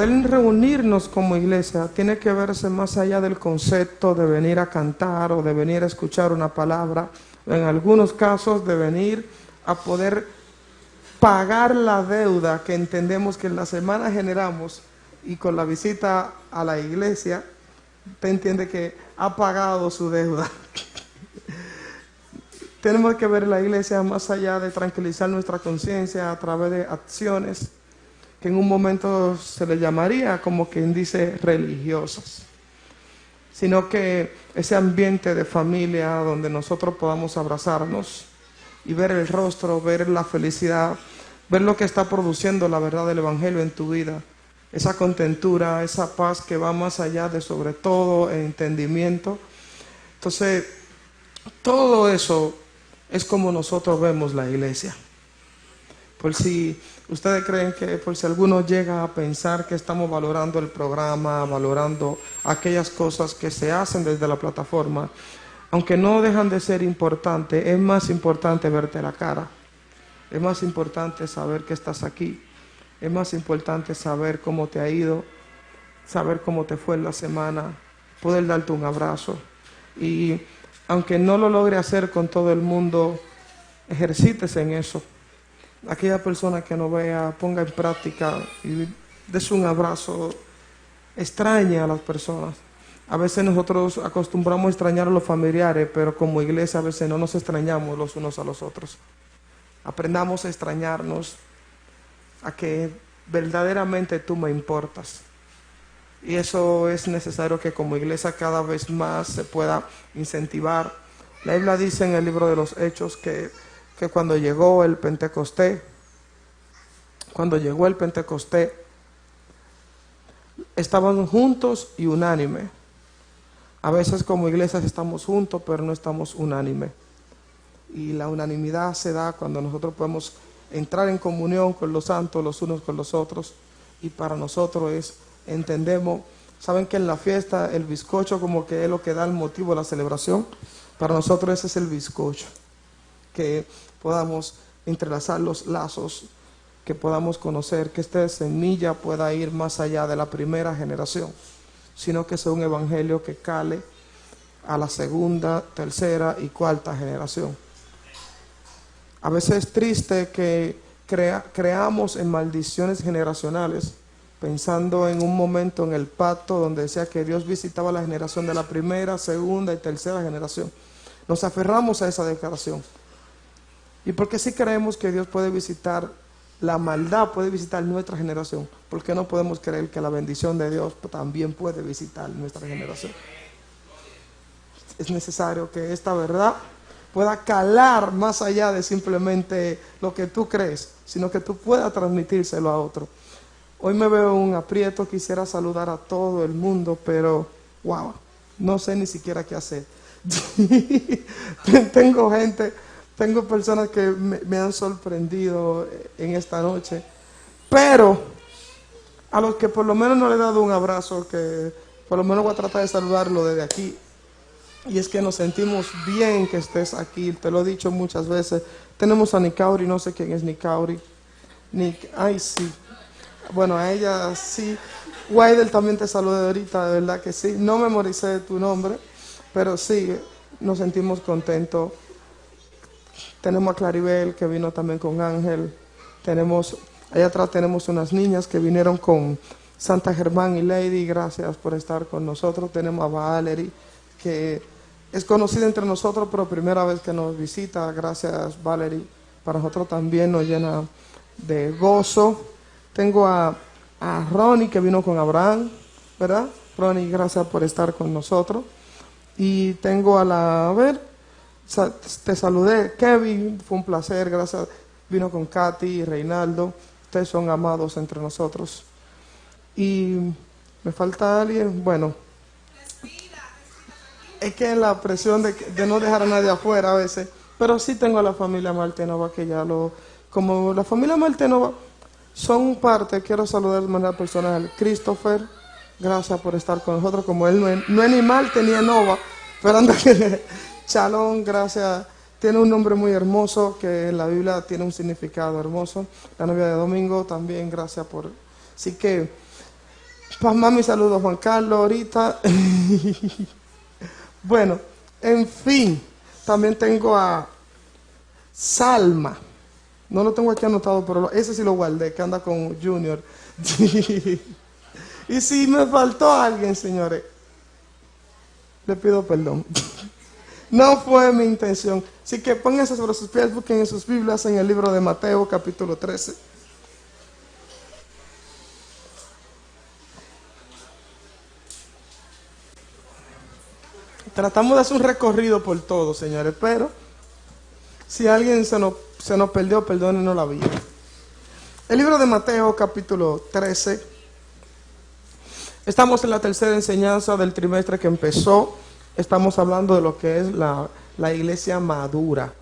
poder reunirnos como iglesia tiene que verse más allá del concepto de venir a cantar o de venir a escuchar una palabra, en algunos casos de venir a poder pagar la deuda que entendemos que en la semana generamos, y con la visita a la iglesia usted entiende que ha pagado su deuda. Tenemos que ver la iglesia más allá de tranquilizar nuestra conciencia a través de acciones que en un momento se le llamaría, como quien dice, religiosas, sino que ese ambiente de familia donde nosotros podamos abrazarnos y ver el rostro, ver la felicidad, ver lo que está produciendo la verdad del Evangelio en tu vida, esa contentura, esa paz que va más allá de sobre todo entendimiento. Entonces, todo eso es como nosotros vemos la iglesia. Por si ustedes creen que, por si alguno llega a pensar que estamos valorando el programa, valorando aquellas cosas que se hacen desde la plataforma, aunque no dejan de ser importantes, es más importante verte la cara, es más importante saber que estás aquí, es más importante saber cómo te ha ido, saber cómo te fue en la semana, poder darte un abrazo. Y aunque no lo logre hacer con todo el mundo, ejercítese en eso. Aquella persona que no vea, ponga en práctica y des un abrazo, extrañe a las personas. A veces nosotros acostumbramos a extrañar a los familiares, pero como iglesia a veces no nos extrañamos los unos a los otros. Aprendamos a extrañarnos, a que verdaderamente tú me importas. Y eso es necesario que como iglesia cada vez más se pueda incentivar. La Biblia dice en el libro de los Hechos que cuando llegó el Pentecostés, estaban juntos y unánimes. A veces como iglesias estamos juntos, pero no estamos unánimes. Y la unanimidad se da cuando nosotros podemos entrar en comunión con los santos, los unos con los otros. Y para nosotros entendemos, saben que en la fiesta el bizcocho como que es lo que da el motivo de la celebración. Para nosotros ese es el bizcocho. Que podamos entrelazar los lazos, que podamos conocer, que esta semilla pueda ir más allá de la primera generación, sino que sea un evangelio que cale a la segunda, tercera y cuarta generación. A veces es triste que creamos en maldiciones generacionales, pensando en un momento en el pacto donde decía que Dios visitaba la generación de la primera, segunda y tercera generación. Nos aferramos a esa declaración. Y porque sí creemos que Dios puede visitar la maldad, puede visitar nuestra generación, ¿por qué no podemos creer que la bendición de Dios también puede visitar nuestra generación? Es necesario que esta verdad pueda calar más allá de simplemente lo que tú crees, sino que tú puedas transmitírselo a otro. Hoy me veo un aprieto, quisiera saludar a todo el mundo, pero wow, no sé ni siquiera qué hacer. Tengo personas que me han sorprendido en esta noche, pero a los que por lo menos no le he dado un abrazo, que por lo menos voy a tratar de saludarlo desde aquí. Y es que nos sentimos bien que estés aquí, te lo he dicho muchas veces. Tenemos a Nicauri, no sé quién es Nicauri. Ay, sí. Bueno, a ella sí. Waidel también te saludé ahorita, de verdad que sí. No memoricé tu nombre, pero sí, nos sentimos contentos. Tenemos a Claribel, que vino también con Ángel. Allá atrás tenemos unas niñas que vinieron con Santa Germán y Lady. Gracias por estar con nosotros. Tenemos a Valerie, que es conocida entre nosotros, pero primera vez que nos visita. Gracias, Valerie. Para nosotros también nos llena de gozo. Tengo a Ronnie, que vino con Abraham, ¿verdad? Ronnie, gracias por estar con nosotros. Y tengo te saludé, Kevin, fue un placer, gracias. Vino con Katy y Reinaldo. Ustedes son amados entre nosotros. Y me falta alguien, bueno. Es que la presión de no dejar a nadie afuera a veces, pero sí tengo a la familia Martenova, que como la familia Martenova son parte, quiero saludar de manera personal. Christopher, gracias por estar con nosotros, como él no es ni Marte ni Nova, pero anda que Shalom, gracias, tiene un nombre muy hermoso, que en la Biblia tiene un significado hermoso. La novia de Domingo también, gracias por... Así que Pues mami, saludo Juan Carlos ahorita. Bueno, en fin, también tengo a Salma. No lo tengo aquí anotado, pero ese sí lo guardé, que anda con Junior. Y si me faltó alguien, señores, le pido perdón. No fue mi intención. Así que pónganse sobre sus pies, busquen en sus Biblias en el libro de Mateo, capítulo 13. Tratamos de hacer un recorrido por todo, señores, pero si alguien se nos perdió, perdónenos la vida. El libro de Mateo, capítulo 13. Estamos en la tercera enseñanza del trimestre que empezó. Estamos hablando de lo que es la iglesia madura.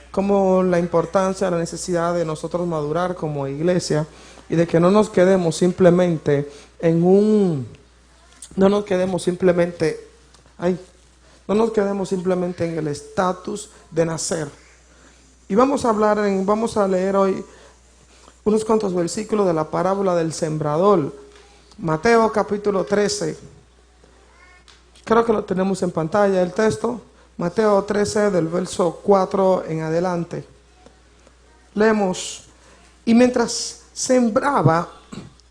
Como la importancia, la necesidad de nosotros madurar como iglesia y de que no nos quedemos simplemente no nos quedemos simplemente en el estatus de nacer. Y vamos a leer hoy unos cuantos versículos de la parábola del sembrador. Mateo capítulo 13. Creo que lo tenemos en pantalla el texto. Mateo 13 del verso 4 en adelante. Leemos. Y mientras sembraba,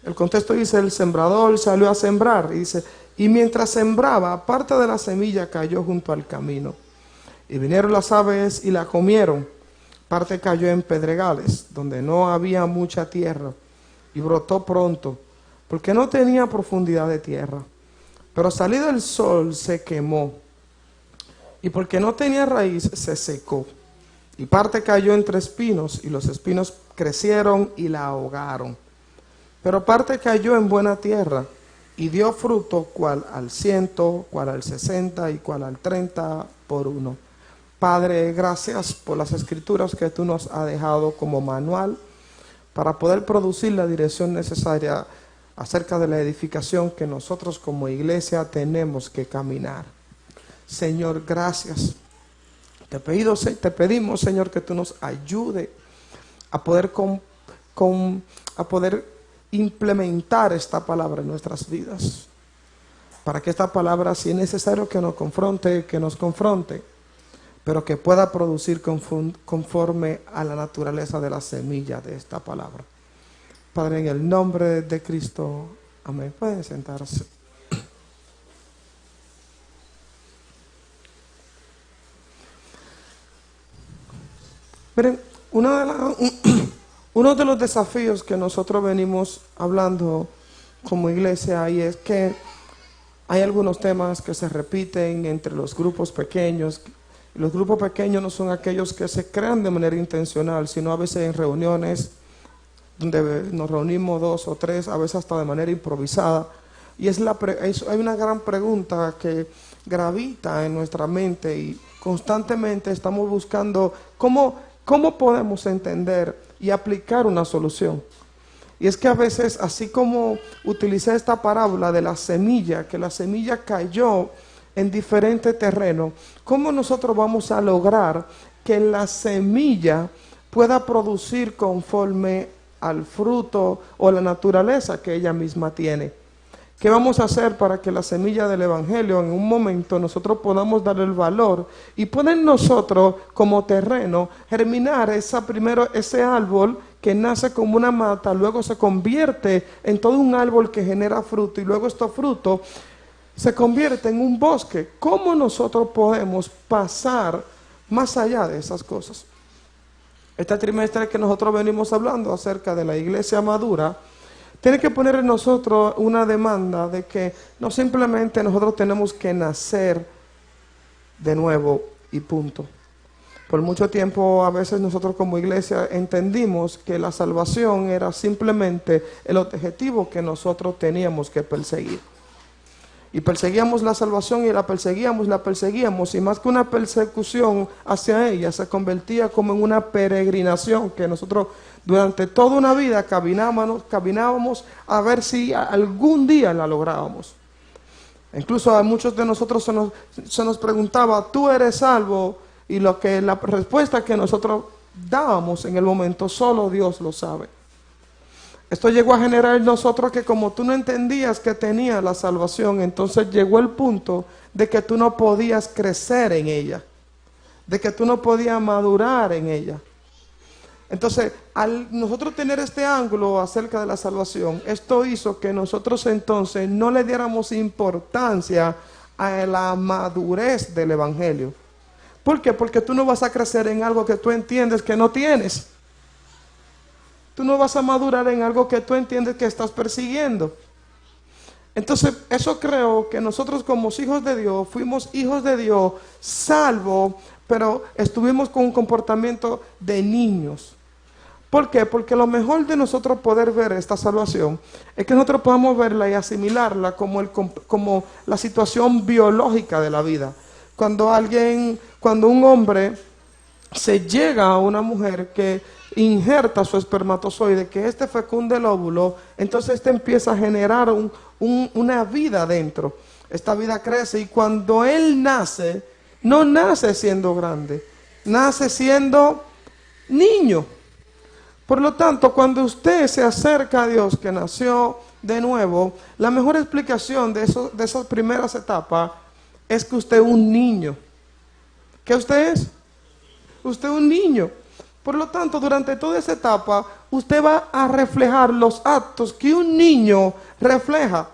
el contexto dice, el sembrador salió a sembrar. Y dice, y mientras sembraba, parte de la semilla cayó junto al camino. Y vinieron las aves y la comieron. Parte cayó en pedregales, donde no había mucha tierra. Y brotó pronto, porque no tenía profundidad de tierra. Pero salido el sol se quemó, y porque no tenía raíz se secó. Y parte cayó entre espinos, y los espinos crecieron y la ahogaron. Pero parte cayó en buena tierra, y dio fruto, cual al 100, cual al 60 y cual al 30 por uno. Padre, gracias por las escrituras que tú nos has dejado como manual para poder producir la dirección necesaria acerca de la edificación que nosotros como iglesia tenemos que caminar. Señor, gracias. Te pedimos, Señor, que tú nos ayude a poder, a poder implementar esta palabra en nuestras vidas. Para que esta palabra, si es necesario que nos confronte, pero que pueda producir conforme a la naturaleza de la semilla de esta palabra. Padre, en el nombre de Cristo, amén. Pueden sentarse. Miren, uno de los desafíos que nosotros venimos hablando como iglesia ahí es que hay algunos temas que se repiten entre los grupos pequeños. Los grupos pequeños no son aquellos que se crean de manera intencional, sino a veces en reuniones donde nos reunimos 2 o 3, a veces hasta de manera improvisada. Y hay una gran pregunta que gravita en nuestra mente y constantemente estamos buscando cómo podemos entender y aplicar una solución. Y es que a veces, así como utilicé esta parábola de la semilla, que la semilla cayó en diferente terreno, ¿cómo nosotros vamos a lograr que la semilla pueda producir conforme al fruto o la naturaleza que ella misma tiene? ¿Qué vamos a hacer para que la semilla del Evangelio en un momento nosotros podamos darle el valor y poder nosotros como terreno germinar ese árbol que nace como una mata, luego se convierte en todo un árbol que genera fruto y luego estos frutos se convierte en un bosque? ¿Cómo nosotros podemos pasar más allá de esas cosas? Este trimestre que nosotros venimos hablando acerca de la iglesia madura, tiene que poner en nosotros una demanda de que no simplemente nosotros tenemos que nacer de nuevo y punto. Por mucho tiempo a veces nosotros como iglesia entendimos que la salvación era simplemente el objetivo que nosotros teníamos que perseguir. Y perseguíamos la salvación y la perseguíamos, y más que una persecución hacia ella, se convertía como en una peregrinación que nosotros durante toda una vida caminábamos a ver si algún día la lográbamos. Incluso a muchos de nosotros se nos preguntaba, ¿tú eres salvo? Y la respuesta que nosotros dábamos en el momento, solo Dios lo sabe. Esto llegó a generar en nosotros que como tú no entendías que tenía la salvación, entonces llegó el punto de que tú no podías crecer en ella, de que tú no podías madurar en ella. Entonces, al nosotros tener este ángulo acerca de la salvación, esto hizo que nosotros entonces no le diéramos importancia a la madurez del evangelio. ¿Por qué? Porque tú no vas a crecer en algo que tú entiendes que no tienes. Tú no vas a madurar en algo que tú entiendes que estás persiguiendo. Entonces, eso creo que nosotros como hijos de Dios, fuimos hijos de Dios, salvo, pero estuvimos con un comportamiento de niños. ¿Por qué? Porque lo mejor de nosotros poder ver esta salvación es que nosotros podamos verla y asimilarla como la situación biológica de la vida. Cuando un hombre se llega a una mujer que injerta su espermatozoide, que este fecunde el óvulo, entonces este empieza a generar una vida dentro. Esta vida crece y cuando él nace, no nace siendo grande, nace siendo niño. Por lo tanto, cuando usted se acerca a Dios, que nació de nuevo, la mejor explicación de esas primeras etapas es que usted es un niño. ¿Qué usted es? Usted es un niño. Por lo tanto, durante toda esa etapa, usted va a reflejar los actos que un niño refleja.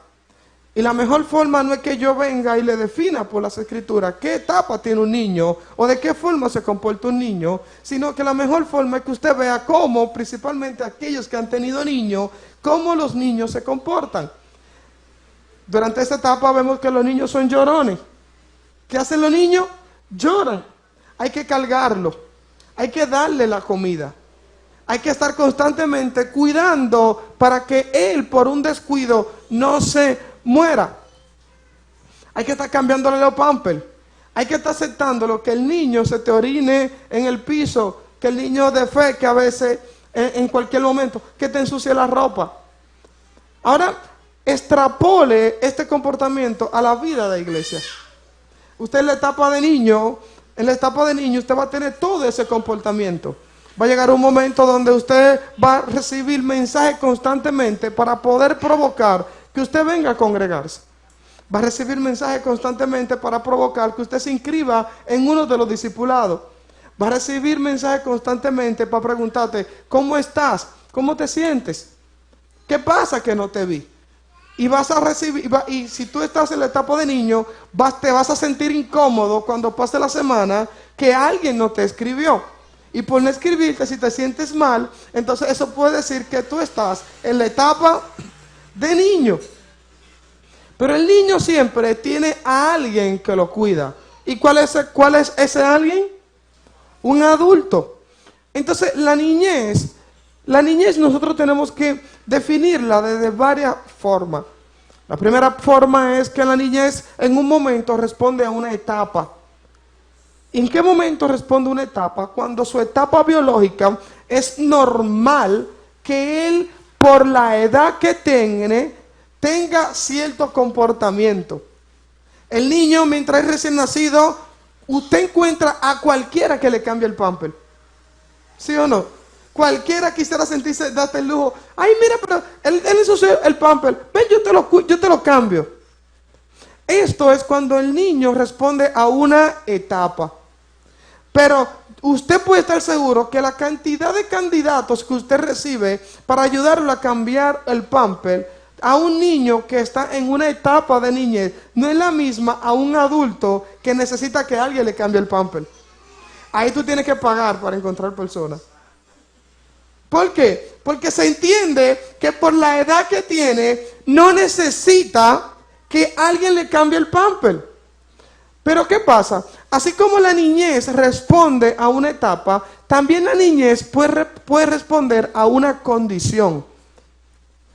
Y la mejor forma no es que yo venga y le defina por las escrituras qué etapa tiene un niño o de qué forma se comporta un niño, sino que la mejor forma es que usted vea cómo, principalmente aquellos que han tenido niños, cómo los niños se comportan. Durante esta etapa vemos que los niños son llorones. ¿Qué hacen los niños? Lloran. Hay que cargarlo. Hay que darle la comida. Hay que estar constantemente cuidando para que él, por un descuido, no se muera. Hay que estar cambiándole los pampers. Hay que estar aceptándolo, que el niño se te orine en el piso, que el niño de fe, que a veces, en cualquier momento, que te ensucie la ropa. Ahora, extrapole este comportamiento a la vida de la iglesia. Usted en la etapa de niño, usted va a tener todo ese comportamiento. Va a llegar un momento donde usted va a recibir mensajes constantemente para poder provocar que usted venga a congregarse. Va a recibir mensajes constantemente para provocar que usted se inscriba en uno de los discipulados. Va a recibir mensajes constantemente para preguntarte, ¿cómo estás? ¿Cómo te sientes? ¿Qué pasa que no te vi? Y vas a recibir, y si tú estás en la etapa de niño, te vas a sentir incómodo cuando pase la semana que alguien no te escribió. Y por no escribirte, si te sientes mal, entonces eso puede decir que tú estás en la etapa de niño. Pero el niño siempre tiene a alguien que lo cuida. ¿Y cuál es ese alguien? Un adulto. Entonces la niñez nosotros tenemos que definirla de varias formas. La primera forma es que la niñez en un momento responde a una etapa. ¿En qué momento responde una etapa? Cuando su etapa biológica es normal que él, por la edad que tiene, tenga cierto comportamiento. El niño, mientras es recién nacido, usted encuentra a cualquiera que le cambie el pamper. ¿Sí o no? Cualquiera quisiera sentirse, date el lujo. Ay, mira, pero él ensució el pamper. Ven, yo te lo cambio. Esto es cuando el niño responde a una etapa. Pero usted puede estar seguro que la cantidad de candidatos que usted recibe para ayudarlo a cambiar el pamper a un niño que está en una etapa de niñez no es la misma a un adulto que necesita que alguien le cambie el pamper. Ahí tú tienes que pagar para encontrar personas. ¿Por qué? Porque se entiende que por la edad que tiene no necesita que alguien le cambie el pamper. Pero ¿qué pasa? Así como la niñez responde a una etapa, también la niñez puede responder a una condición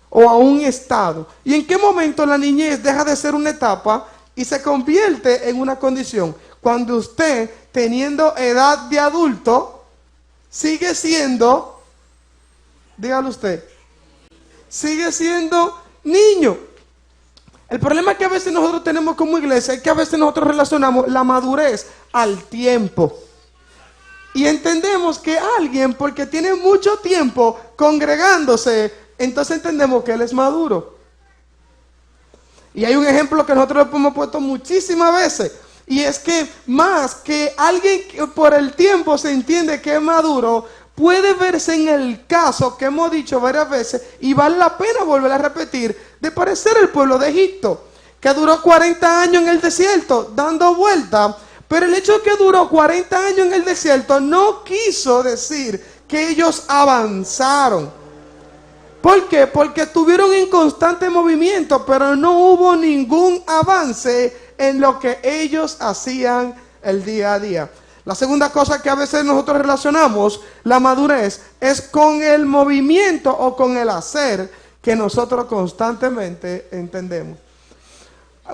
o a un estado. ¿Y en qué momento la niñez deja de ser una etapa y se convierte en una condición? Cuando usted, teniendo edad de adulto, sigue siendo, dígalo usted, sigue siendo niño. El problema que a veces nosotros tenemos como iglesia es que a veces nosotros relacionamos la madurez al tiempo. Y entendemos que alguien, porque tiene mucho tiempo congregándose, entonces entendemos que él es maduro. Y hay un ejemplo que nosotros hemos puesto muchísimas veces, y es que más que alguien que por el tiempo se entiende que es maduro, puede verse en el caso que hemos dicho varias veces, y vale la pena volver a repetir, de parecer el pueblo de Egipto, que duró 40 años en el desierto, dando vuelta. Pero el hecho de que duró 40 años en el desierto no quiso decir que ellos avanzaron. ¿Por qué? Porque estuvieron en constante movimiento, pero no hubo ningún avance en lo que ellos hacían el día a día. La segunda cosa que a veces nosotros relacionamos la madurez es con el movimiento o con el hacer que nosotros constantemente entendemos.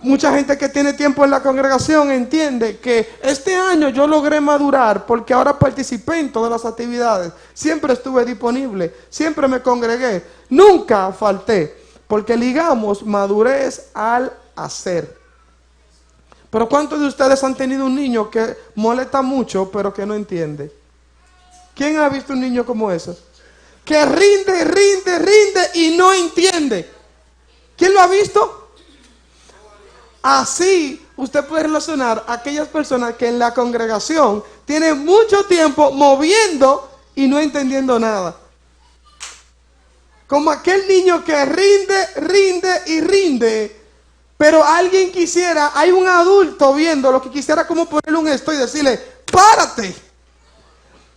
Mucha gente que tiene tiempo en la congregación entiende que este año yo logré madurar porque ahora participé en todas las actividades. Siempre estuve disponible, siempre me congregué, nunca falté, porque ligamos madurez al hacer. Pero ¿cuántos de ustedes han tenido un niño que molesta mucho pero que no entiende? ¿Quién ha visto un niño como ese? Que rinde y no entiende. ¿Quién lo ha visto? Así usted puede relacionar a aquellas personas que en la congregación tienen mucho tiempo moviendo y no entendiendo nada. Como aquel niño que rinde, pero alguien quisiera, hay un adulto viendo lo que quisiera como ponerle un esto y decirle, párate.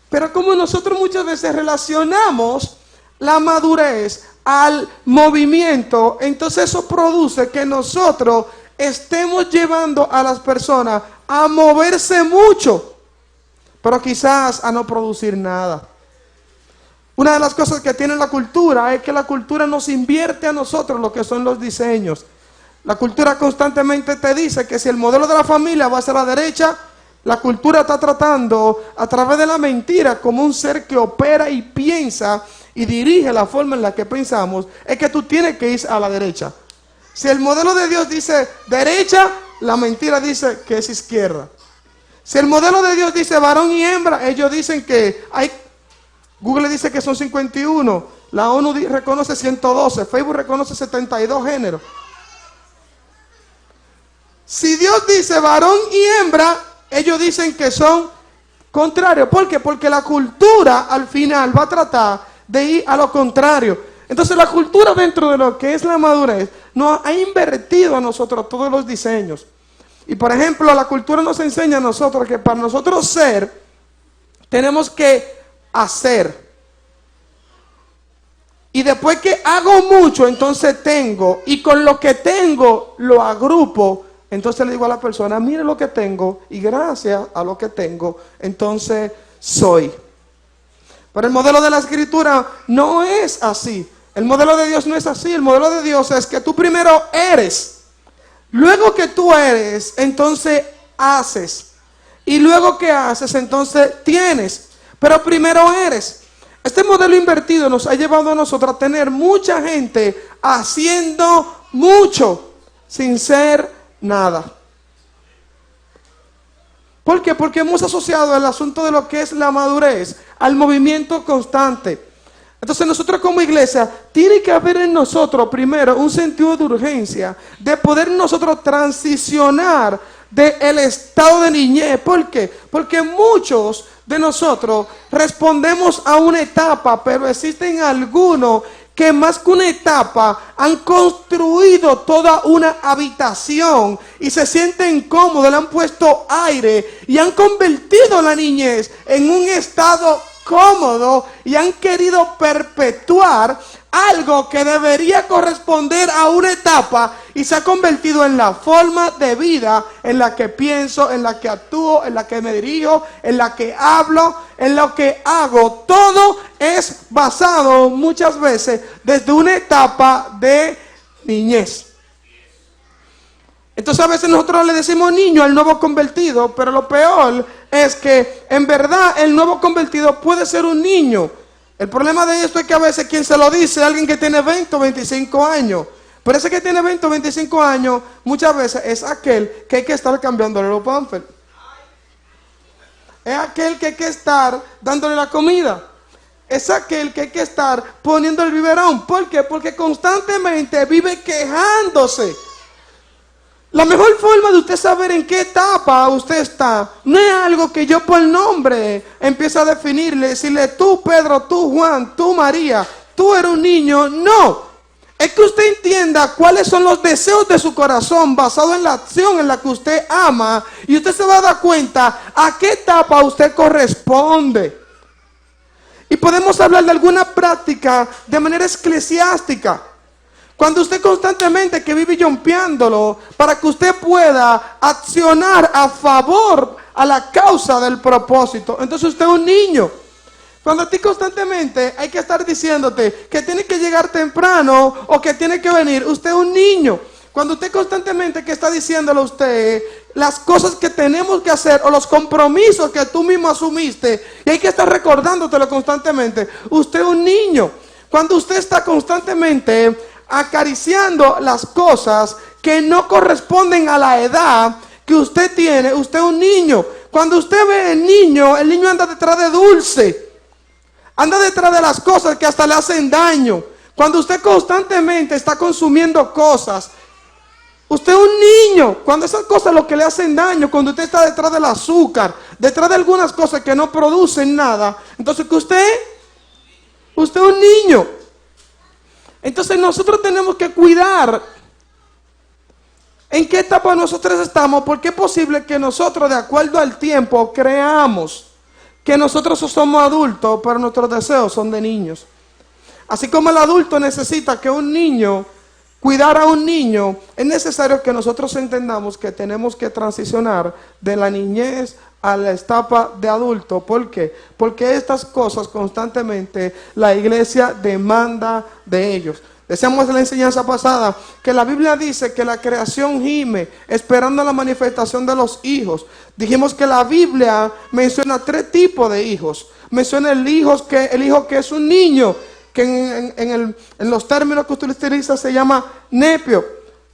Pero como nosotros muchas veces relacionamos la madurez al movimiento, entonces eso produce que nosotros estemos llevando a las personas a moverse mucho, pero quizás a no producir nada. Una de las cosas que tiene la cultura es que la cultura nos invierte a nosotros lo que son los diseños. La cultura constantemente te dice que si el modelo de la familia va hacia la derecha, la cultura está tratando a través de la mentira como un ser que opera y piensa y dirige la forma en la que pensamos, es que tú tienes que ir a la derecha. Si el modelo de Dios dice derecha, la mentira dice que es izquierda. Si el modelo de Dios dice varón y hembra, ellos dicen que hay, Google dice que son 51, la ONU reconoce 112, Facebook reconoce 72 géneros. Si Dios dice varón y hembra, ellos dicen que son contrarios. ¿Por qué? Porque la cultura al final va a tratar de ir a lo contrario. Entonces la cultura dentro de lo que es la madurez nos ha invertido a nosotros todos los diseños. Y por ejemplo, la cultura nos enseña a nosotros que para nosotros ser, tenemos que hacer. Y después que hago mucho, entonces tengo. Y con lo que tengo, lo agrupo. Entonces le digo a la persona, mire lo que tengo. Y gracias a lo que tengo, entonces soy. Pero el modelo de la escritura no es así. El modelo de Dios no es así. El modelo de Dios es que tú primero eres. Luego que tú eres, entonces haces. Y luego que haces, entonces tienes. Pero primero eres. Este modelo invertido nos ha llevado a nosotros a tener mucha gente haciendo mucho sin ser nada. ¿Por qué? Porque hemos asociado el asunto de lo que es la madurez al movimiento constante. Entonces nosotros como iglesia, tiene que haber en nosotros primero un sentido de urgencia, de poder nosotros transicionar del estado de niñez. ¿Por qué? Porque muchos de nosotros respondemos a una etapa, pero existen algunos que más que una etapa han construido toda una habitación y se sienten cómodos, le han puesto aire y han convertido la niñez en un estado cómodo y han querido perpetuar algo que debería corresponder a una etapa y se ha convertido en la forma de vida en la que pienso, en la que actúo, en la que me dirijo, en la que hablo, en lo que hago. Todo es basado muchas veces desde una etapa de niñez. Entonces a veces nosotros le decimos niño al nuevo convertido, pero lo peor es que en verdad el nuevo convertido puede ser un niño. El problema de esto es que a veces quien se lo dice es alguien que tiene 20 o 25 años. Pero ese que tiene 20 o 25 años muchas veces es aquel que hay que estar cambiándole los pampers. Es aquel que hay que estar dándole la comida. es aquel que hay que estar poniendo el biberón. ¿Por qué? Porque constantemente vive quejándose. La mejor forma de usted saber en qué etapa usted está, no es algo que yo por nombre empiece a definirle, decirle tú Pedro, tú Juan, tú María, tú eres un niño. No, es que usted entienda cuáles son los deseos de su corazón basado en la acción en la que usted ama, y usted se va a dar cuenta a qué etapa usted corresponde. Y podemos hablar de alguna práctica de manera eclesiástica. Cuando usted constantemente que vive jompeándolo para que usted pueda accionar a favor a la causa del propósito, entonces usted es un niño. Cuando a ti constantemente hay que estar diciéndote que tiene que llegar temprano o que tiene que venir, usted es un niño. Cuando usted constantemente que está diciéndole a usted las cosas que tenemos que hacer o los compromisos que tú mismo asumiste y hay que estar recordándotelo constantemente, usted es un niño. Cuando usted está constantemente acariciando las cosas que no corresponden a la edad que usted tiene, usted es un niño. Cuando usted ve el niño anda detrás de dulce, anda detrás de las cosas que hasta le hacen daño. Cuando usted constantemente está consumiendo cosas, usted es un niño. Cuando esas cosas lo que le hacen daño, cuando usted está detrás del azúcar, detrás de algunas cosas que no producen nada, entonces que usted es un niño. Entonces nosotros tenemos que cuidar en qué etapa nosotros estamos, porque es posible que nosotros, de acuerdo al tiempo, creamos que nosotros somos adultos, pero nuestros deseos son de niños. Así como el adulto necesita que un niño, cuidar a un niño, es necesario que nosotros entendamos que tenemos que transicionar de la niñez a la etapa de adulto. ¿Por qué? Porque estas cosas constantemente la iglesia demanda de ellos. Decíamos en la enseñanza pasada que la Biblia dice que la creación gime esperando la manifestación de los hijos. Dijimos que la Biblia menciona 3 tipos de hijos. Menciona el hijo que es un niño, que en los términos que usted utiliza se llama nepio.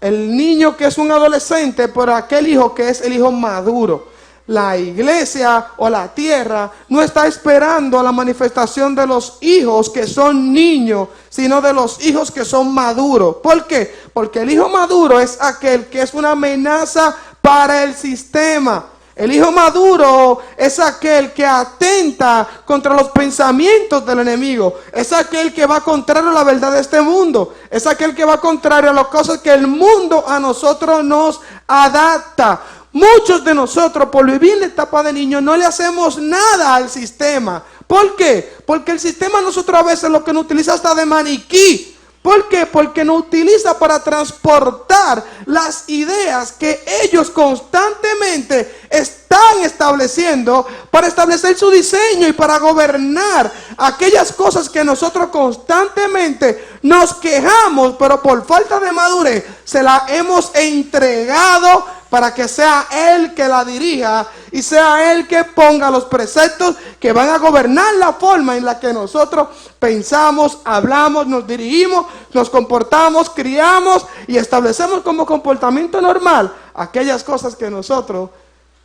El niño que es un adolescente, pero aquel hijo que es el hijo maduro. La iglesia o la tierra no está esperando la manifestación de los hijos que son niños, sino de los hijos que son maduros. ¿Por qué? Porque el hijo maduro es aquel que es una amenaza para el sistema. El hijo maduro es aquel que atenta contra los pensamientos del enemigo. Es aquel que va contrario a la verdad de este mundo. Es aquel que va contrario a las cosas que el mundo a nosotros nos adapta. Muchos de nosotros, por vivir en la etapa de niño, no le hacemos nada al sistema. ¿Por qué? Porque el sistema nosotros a veces lo que nos utiliza hasta de maniquí. ¿Por qué? Porque nos utiliza para transportar las ideas que ellos constantemente están estableciendo para establecer su diseño y para gobernar aquellas cosas que nosotros constantemente nos quejamos, pero por falta de madurez se la hemos entregado para que sea Él que la dirija y sea Él que ponga los preceptos que van a gobernar la forma en la que nosotros pensamos, hablamos, nos dirigimos, nos comportamos, criamos y establecemos como comportamiento normal aquellas cosas que nosotros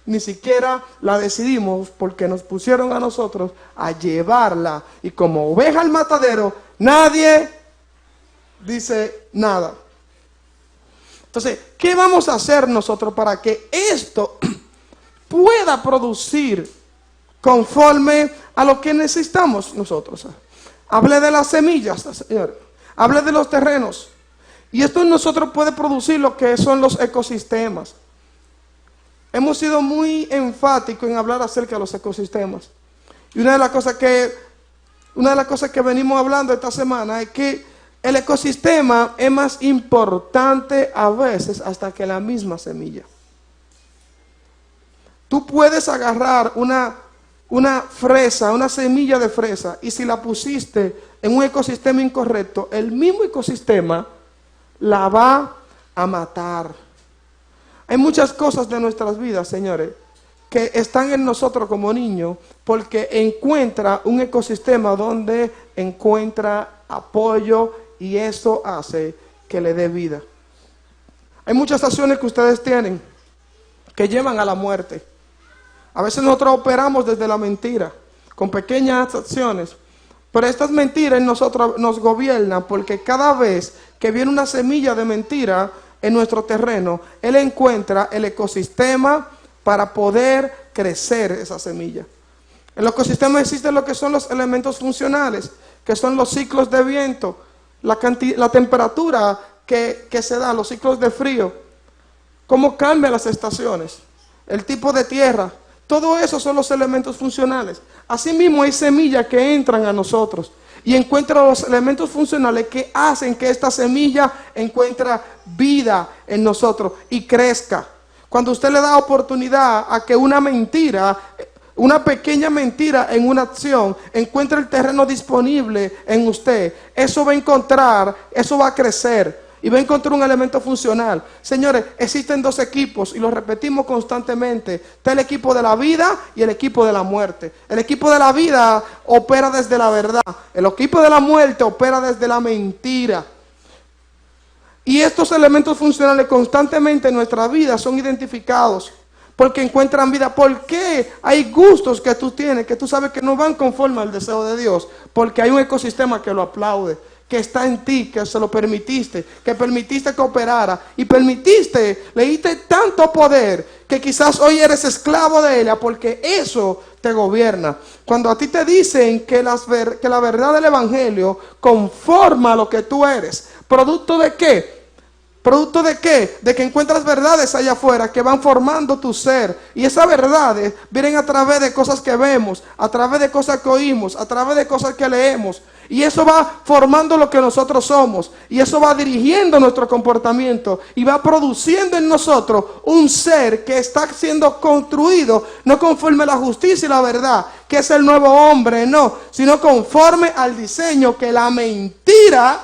ni siquiera la decidimos, porque nos pusieron a nosotros a llevarla, y como oveja al matadero nadie dice nada. Entonces, ¿qué vamos a hacer nosotros para que esto pueda producir conforme a lo que necesitamos nosotros? Hablé de las semillas, Señor. Hablé de los terrenos. Y esto en nosotros puede producir lo que son los ecosistemas. Hemos sido muy enfáticos en hablar acerca de los ecosistemas. Y una de las cosas que venimos hablando esta semana es que el ecosistema es más importante a veces hasta que la misma semilla. Tú puedes agarrar una fresa, una semilla de fresa, y si la pusiste en un ecosistema incorrecto, el mismo ecosistema la va a matar. Hay muchas cosas de nuestras vidas, señores, que están en nosotros como niños porque encuentra un ecosistema donde encuentra apoyo, y eso hace que le dé vida. Hay muchas acciones que ustedes tienen que llevan a la muerte. A veces nosotros operamos desde la mentira, con pequeñas acciones, Pero estas mentiras en nosotros nos gobiernan, porque cada vez que viene una semilla de mentira en nuestro terreno, Él encuentra el ecosistema para poder crecer esa semilla. En el ecosistema existen lo que son los elementos funcionales, que son los ciclos de viento, la temperatura que se da, los ciclos de frío, cómo cambian las estaciones, el tipo de tierra. Todo eso son los elementos funcionales. Asimismo hay semillas que entran a nosotros y encuentran los elementos funcionales que hacen que esta semilla encuentre vida en nosotros y crezca. Cuando usted le da oportunidad a que una mentira, una pequeña mentira en una acción, encuentre el terreno disponible en usted, eso va a encontrar, eso va a crecer. Y va a encontrar un elemento funcional. Señores, existen dos equipos y lo repetimos constantemente. Está el equipo de la vida y el equipo de la muerte. El equipo de la vida opera desde la verdad. El equipo de la muerte opera desde la mentira. Y estos elementos funcionales constantemente en nuestra vida son identificados porque encuentran vida. ¿Por qué hay gustos que tú tienes que tú sabes que no van conforme al deseo de Dios? Porque hay un ecosistema que lo aplaude, que está en ti, que se lo permitiste, que permitiste que operara y permitiste, le diste tanto poder que quizás hoy eres esclavo de ella porque eso te gobierna. Cuando a ti te dicen que la verdad del evangelio conforma lo que tú eres, ¿producto de qué? ¿Producto de qué? De que encuentras verdades allá afuera que van formando tu ser. Y esas verdades vienen a través de cosas que vemos, a través de cosas que oímos, a través de cosas que leemos. Y eso va formando lo que nosotros somos. Y eso va dirigiendo nuestro comportamiento. Y va produciendo en nosotros un ser que está siendo construido, no conforme a la justicia y la verdad, que es el nuevo hombre, no, sino conforme al diseño que la mentira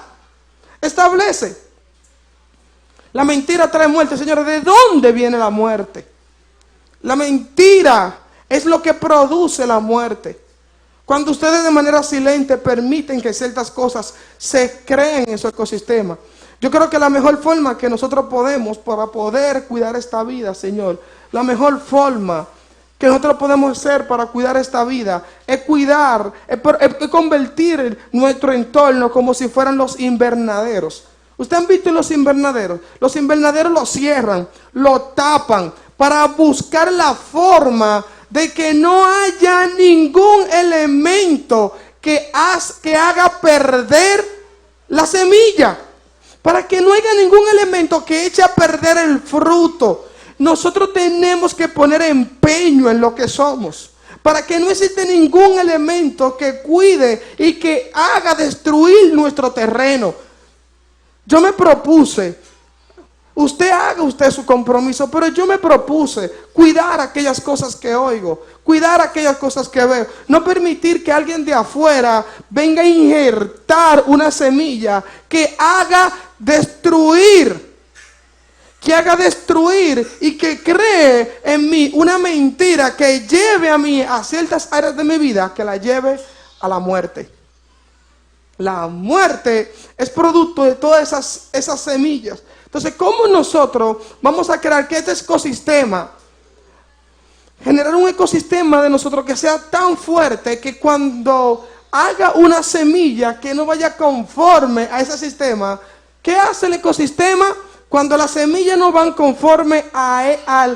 establece. La mentira trae muerte, señores. ¿De dónde viene la muerte? La mentira es lo que produce la muerte. Cuando ustedes de manera silente permiten que ciertas cosas se creen en su ecosistema. Yo creo que la mejor forma que nosotros podemos para poder cuidar esta vida, Señor, la mejor forma que nosotros podemos hacer para cuidar esta vida es cuidar, es convertir nuestro entorno como si fueran los invernaderos. ¿Ustedes han visto los invernaderos? Los invernaderos los cierran, lo tapan para buscar la forma de que no haya ningún elemento que haga perder la semilla. Para que no haya ningún elemento que eche a perder el fruto. Nosotros tenemos que poner empeño en lo que somos. Para que no exista ningún elemento que cuide y que haga destruir nuestro terreno. Yo me propuse, haga su compromiso, pero yo me propuse cuidar aquellas cosas que oigo, cuidar aquellas cosas que veo, no permitir que alguien de afuera venga a injertar una semilla que haga destruir y que cree en mí una mentira que lleve a mí a ciertas áreas de mi vida, que la lleve a la muerte. La muerte es producto de todas esas semillas. Entonces, ¿cómo nosotros vamos a crear que este ecosistema, generar un ecosistema de nosotros que sea tan fuerte que cuando haga una semilla que no vaya conforme a ese sistema, ¿qué hace el ecosistema? Cuando las semillas no van conforme a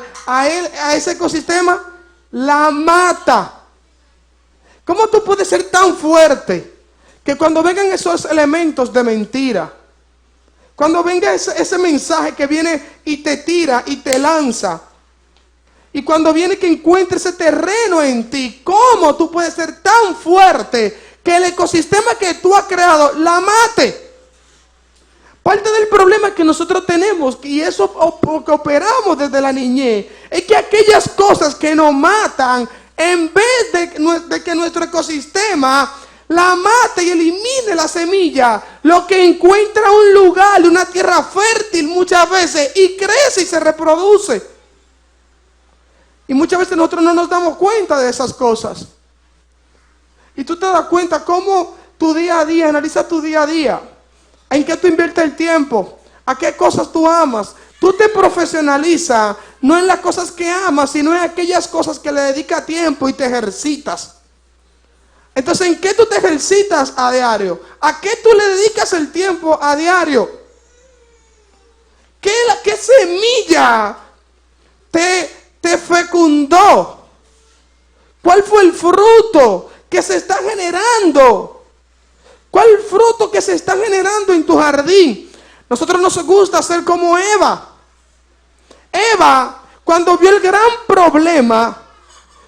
ese ecosistema, la mata. ¿Cómo tú puedes ser tan fuerte que cuando vengan esos elementos de mentira, cuando venga ese mensaje que viene y te tira y te lanza, y cuando viene que encuentre ese terreno en ti, cómo tú puedes ser tan fuerte que el ecosistema que tú has creado la mate? Parte del problema que nosotros tenemos, y eso que operamos desde la niñez, es que aquellas cosas que nos matan, en vez de que nuestro ecosistema la mate y elimine la semilla, lo que encuentra un lugar, una tierra fértil muchas veces, y crece y se reproduce. Y muchas veces nosotros no nos damos cuenta de esas cosas. Y tú te das cuenta cómo tu día a día, analiza tu día a día, en qué tú inviertes el tiempo, a qué cosas tú amas. Tú te profesionalizas no en las cosas que amas, sino en aquellas cosas que le dedicas tiempo y te ejercitas. Entonces, ¿en qué tú te ejercitas a diario? ¿A qué tú le dedicas el tiempo a diario? ¿Qué semilla te fecundó? ¿Cuál fue el fruto que se está generando? ¿Cuál es el fruto que se está generando en tu jardín? Nosotros nos gusta ser como Eva. Eva, cuando vio el gran problema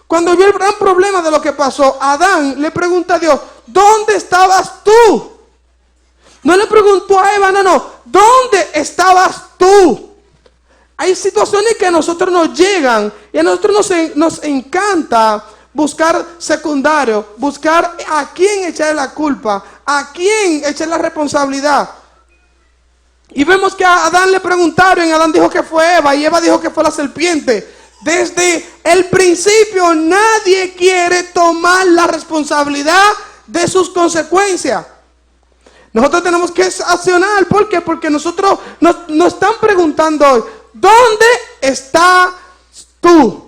de lo que pasó, Adán le pregunta a Dios, ¿dónde estabas tú? No le preguntó a Eva, no, ¿dónde estabas tú? Hay situaciones que a nosotros nos llegan y a nosotros nos encanta buscar secundario, buscar a quién echarle la culpa, a quién echarle la responsabilidad. Y vemos que a Adán le preguntaron, y Adán dijo que fue Eva, y Eva dijo que fue la serpiente. Desde el principio nadie quiere tomar la responsabilidad de sus consecuencias. Nosotros tenemos que accionar. ¿Por qué? Porque nosotros nos están preguntando hoy, ¿dónde estás tú?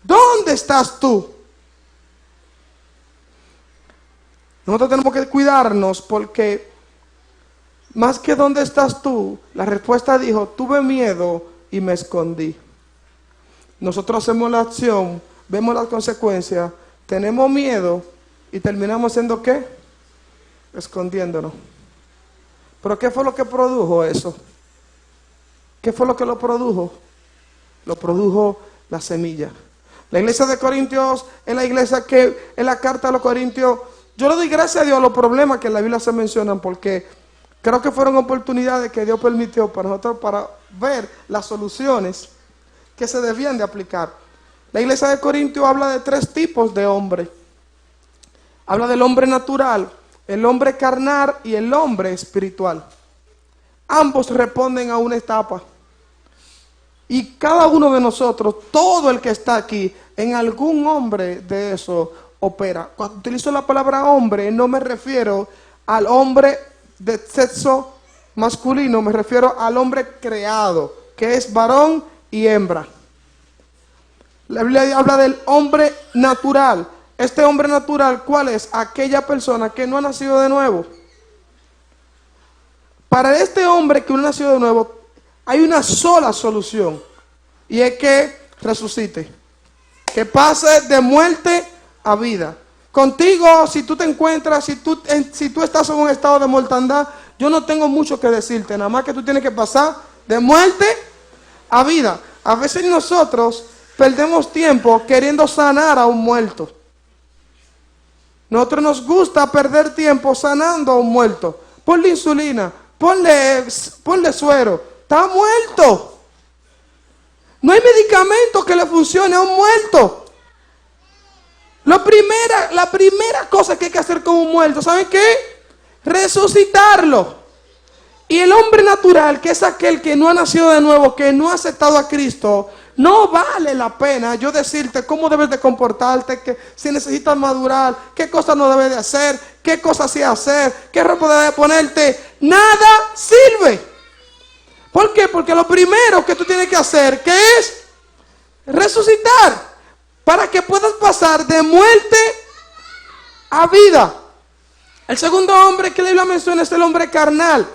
¿Dónde estás tú? Nosotros tenemos que cuidarnos porque más que ¿dónde estás tú? La respuesta dijo, tuve miedo y me escondí. Nosotros hacemos la acción, vemos las consecuencias, tenemos miedo y terminamos haciendo ¿qué? Escondiéndonos. ¿Pero qué fue lo que produjo eso? ¿Qué fue lo que lo produjo? Lo produjo la semilla. La iglesia de Corintios es la iglesia que en la carta a los Corintios, yo le doy gracias a Dios a los problemas que en la Biblia se mencionan porque creo que fueron oportunidades que Dios permitió para nosotros para ver las soluciones que se debían de aplicar. La iglesia de Corintios habla de 3 tipos de hombre. Habla del hombre natural, el hombre carnal y el hombre espiritual. Ambos responden a una etapa. Y cada uno de nosotros, todo el que está aquí, en algún hombre de eso opera. Cuando utilizo la palabra hombre, no me refiero al hombre de sexo masculino, me refiero al hombre creado, que es varón y hembra. La Biblia habla del hombre natural. Este hombre natural, ¿cuál es? Aquella persona que no ha nacido de nuevo. Para este hombre que no ha nacido de nuevo, hay una sola solución. Y es que resucite. Que pase de muerte a vida. Contigo, si tú te encuentras, si tú estás en un estado de mortandad, yo no tengo mucho que decirte. Nada más que tú tienes que pasar de muerte a vida. A veces nosotros perdemos tiempo queriendo sanar a un muerto. Nosotros nos gusta perder tiempo sanando a un muerto. Ponle insulina, ponle suero. Está muerto. No hay medicamento que le funcione a un muerto. La primera cosa que hay que hacer con un muerto, ¿saben qué? Resucitarlo. Y el hombre natural, que es aquel que no ha nacido de nuevo, que no ha aceptado a Cristo, no vale la pena yo decirte cómo debes de comportarte, que si necesitas madurar, qué cosas no debes de hacer, qué cosas sí hacer, qué ropa debes de ponerte. Nada sirve. ¿Por qué? Porque lo primero que tú tienes que hacer, ¿qué es? Resucitar. Para que puedas pasar de muerte a vida. El segundo hombre que la Biblia menciona es el hombre carnal.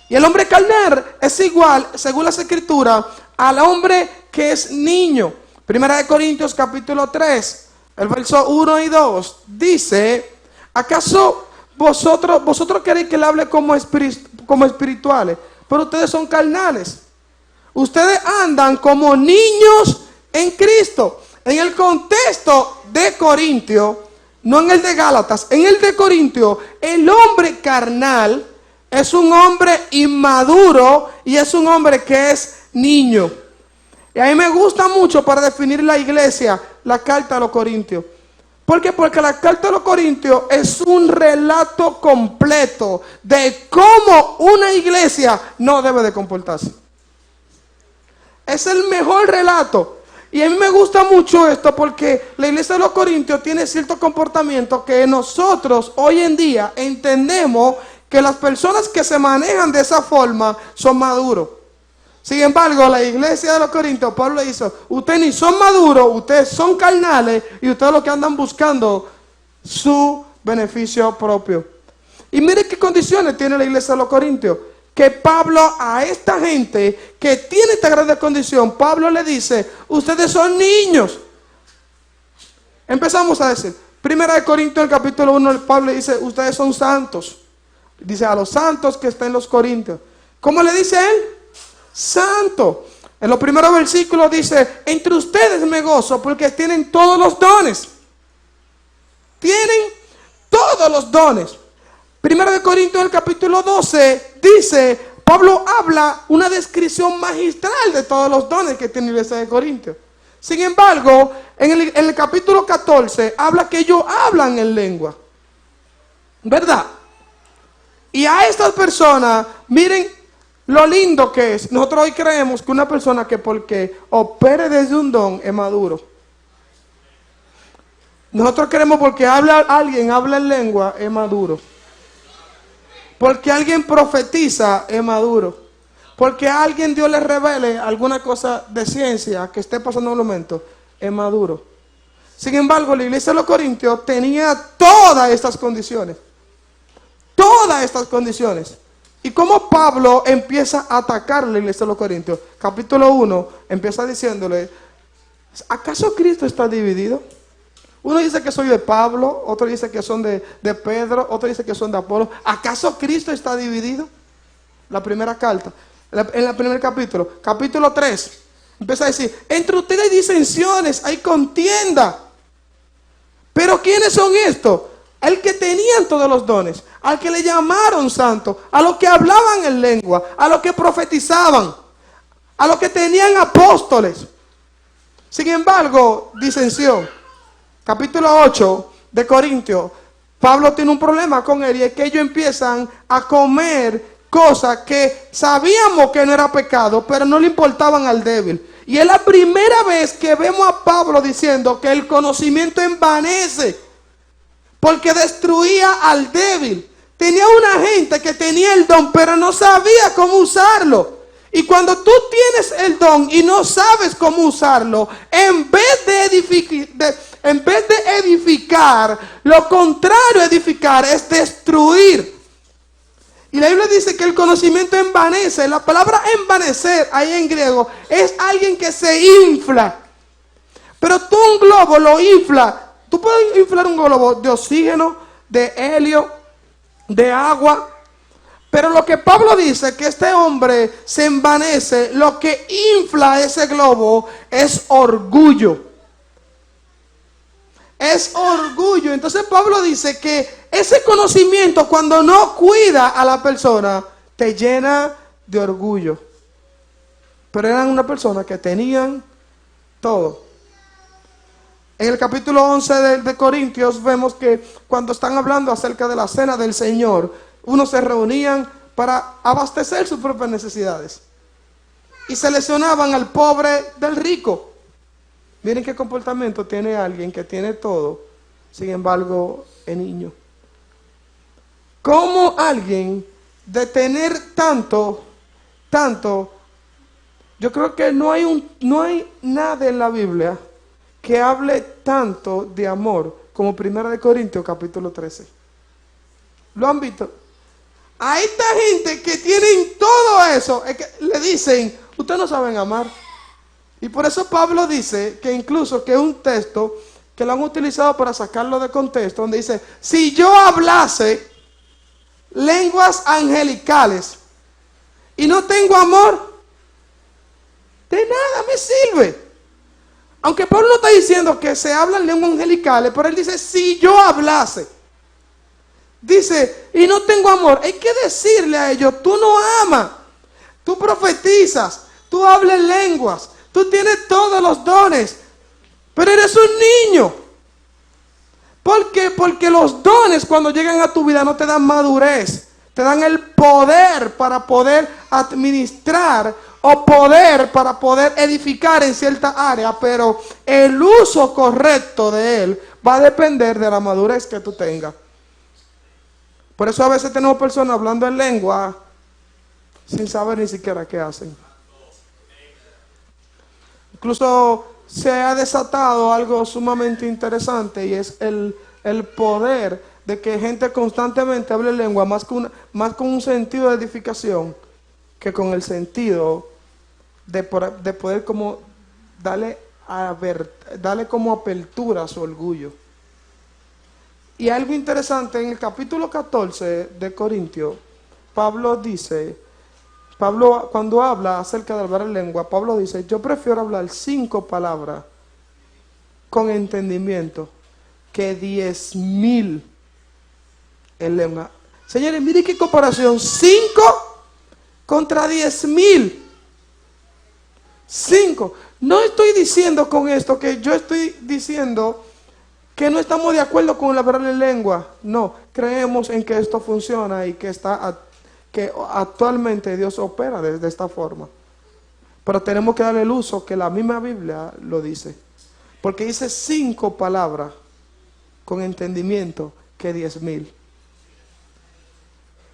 Y el hombre carnal es igual, según las escrituras, al hombre que es niño. Primera de Corintios capítulo 3, el verso 1 y 2, dice, ¿acaso vosotros queréis que le hable como espirituales? Pero ustedes son carnales. Ustedes andan como niños en Cristo. En el contexto de Corintio, no en el de Gálatas, en el de Corintio, el hombre carnal es un hombre inmaduro y es un hombre que es niño. Y a mí me gusta mucho para definir la iglesia, la carta a los Corintios. ¿Por qué? Porque la carta a los Corintios es un relato completo de cómo una iglesia no debe de comportarse. Es el mejor relato. Y a mí me gusta mucho esto porque la iglesia de los Corintios tiene cierto comportamiento que nosotros hoy en día entendemos que las personas que se manejan de esa forma son maduros. Sin embargo, la iglesia de los Corintios, Pablo le dice, ustedes ni son maduros, ustedes son carnales y ustedes lo que andan buscando su beneficio propio. Y mire qué condiciones tiene la iglesia de los Corintios. Que Pablo a esta gente que tiene esta grande condición, Pablo le dice, ustedes son niños. Empezamos a decir, Primera de Corintios, el capítulo 1, Pablo dice, ustedes son santos. Dice a los santos que están en los Corintios. ¿Cómo le dice él? Santo. En los primeros versículos dice, entre ustedes me gozo porque tienen todos los dones. Tienen todos los dones. Primera de Corintios, el capítulo 12, dice, Pablo habla una descripción magistral de todos los dones que tiene la iglesia de Corintios. Sin embargo, en el capítulo 14, habla que ellos hablan en lengua. ¿Verdad? Y a estas personas, miren lo lindo que es. Nosotros hoy creemos que una persona que porque opere desde un don es maduro. Nosotros creemos porque alguien habla en lengua es maduro. Porque alguien profetiza es maduro. Porque a alguien Dios le revele alguna cosa de ciencia que esté pasando en un momento es maduro. Sin embargo, la iglesia de los Corintios tenía todas estas condiciones. Todas estas condiciones. ¿Y cómo Pablo empieza a atacar a la iglesia de los Corintios? Capítulo 1 empieza diciéndole, ¿acaso Cristo está dividido? Uno dice que soy de Pablo, otro dice que son de Pedro, otro dice que son de Apolo. ¿Acaso Cristo está dividido? La primera carta, en el primer capítulo, capítulo 3, empieza a decir, entre ustedes hay disensiones, hay contienda. ¿Pero quiénes son estos? El que tenían todos los dones, al que le llamaron santo, a los que hablaban en lengua, a los que profetizaban, a los que tenían apóstoles. Sin embargo, disensión. Capítulo 8 de Corintios, Pablo tiene un problema con él y es que ellos empiezan a comer cosas que sabíamos que no era pecado, pero no le importaban al débil. Y es la primera vez que vemos a Pablo diciendo que el conocimiento envanece, porque destruía al débil. Tenía una gente que tenía el don, pero no sabía cómo usarlo. Y cuando tú tienes el don y no sabes cómo usarlo, en vez de edificar, lo contrario a edificar es destruir. Y la Biblia dice que el conocimiento envanece. La palabra envanecer, ahí en griego, es alguien que se infla. Pero tú un globo lo infla. Tú puedes inflar un globo de oxígeno, de helio, de agua. Pero lo que Pablo dice, que este hombre se envanece, lo que infla ese globo es orgullo. Es orgullo. Entonces Pablo dice que ese conocimiento, cuando no cuida a la persona, te llena de orgullo. Pero eran una persona que tenían todo. En el capítulo 11 de Corintios vemos que cuando están hablando acerca de la cena del Señor, unos se reunían para abastecer sus propias necesidades y seleccionaban al pobre del rico. Miren qué comportamiento tiene alguien que tiene todo, sin embargo es niño. ¿Cómo alguien de tener tanto, yo creo que no hay nada en la Biblia que hable tanto de amor como 1 Corintios capítulo 13. ¿Lo han visto? A esta gente que tienen todo eso, es que le dicen, ustedes no saben amar. Y por eso Pablo dice que incluso que es un texto que lo han utilizado para sacarlo de contexto, donde dice, si yo hablase lenguas angelicales y no tengo amor, de nada me sirve. Aunque Pablo no está diciendo que se hablan lenguas angelicales, pero él dice, si yo hablase. Dice, y no tengo amor. Hay que decirle a ellos, tú no amas, tú profetizas, tú hablas lenguas, tú tienes todos los dones, pero eres un niño. ¿Por qué? Porque los dones cuando llegan a tu vida no te dan madurez, te dan el poder para poder administrar o poder para poder edificar en cierta área, pero el uso correcto de él va a depender de la madurez que tú tengas. Por eso a veces tenemos personas hablando en lengua sin saber ni siquiera qué hacen. Incluso se ha desatado algo sumamente interesante y es el poder de que gente constantemente hable lengua más con un sentido de edificación que con el sentido de poder como darle como apertura a su orgullo. Y algo interesante, en el capítulo 14 de Corintios, Pablo cuando habla acerca de hablar en lengua, Pablo dice, yo prefiero hablar 5 palabras con entendimiento que 10,000 en lengua. Señores, mire qué comparación, 5 contra 10,000. 5. No estoy diciendo con esto que yo estoy diciendo que no estamos de acuerdo con el hablar en lengua. No, creemos en que esto funciona y que actualmente Dios opera de esta forma. Pero tenemos que darle el uso que la misma Biblia lo dice. Porque dice 5 palabras con entendimiento que 10,000.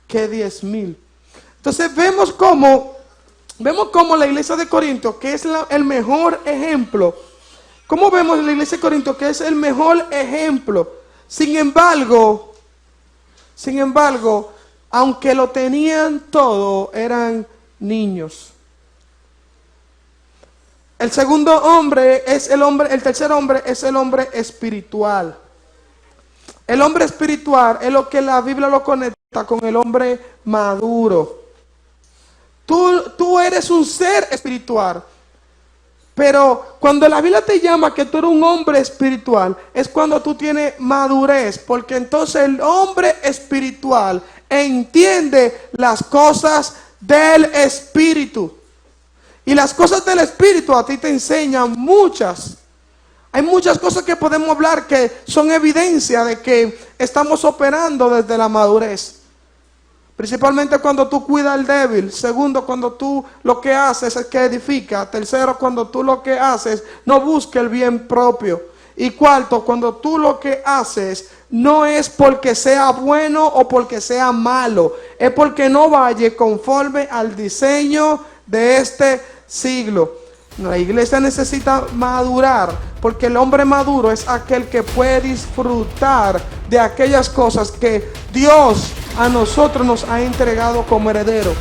Que 10,000. Entonces vemos cómo la iglesia de Corinto, que es el mejor ejemplo. ¿Cómo vemos la iglesia de Corinto, que es el mejor ejemplo? Sin embargo, aunque lo tenían todo, eran niños. El tercer hombre es el hombre espiritual. El hombre espiritual es lo que la Biblia lo conecta con el hombre maduro. Tú eres un ser espiritual. Pero cuando la Biblia te llama que tú eres un hombre espiritual, es cuando tú tienes madurez. Porque entonces el hombre espiritual entiende las cosas del espíritu. Y las cosas del espíritu a ti te enseñan muchas. Hay muchas cosas que podemos hablar que son evidencia de que estamos operando desde la madurez. Principalmente cuando tú cuidas al débil. Segundo, cuando tú lo que haces es que edifica. Tercero, cuando tú lo que haces no busca el bien propio. Y cuarto, cuando tú lo que haces no es porque sea bueno o porque sea malo. Es porque no vaya conforme al diseño de este siglo. La iglesia necesita madurar, porque el hombre maduro es aquel que puede disfrutar de aquellas cosas que Dios a nosotros nos ha entregado como heredero.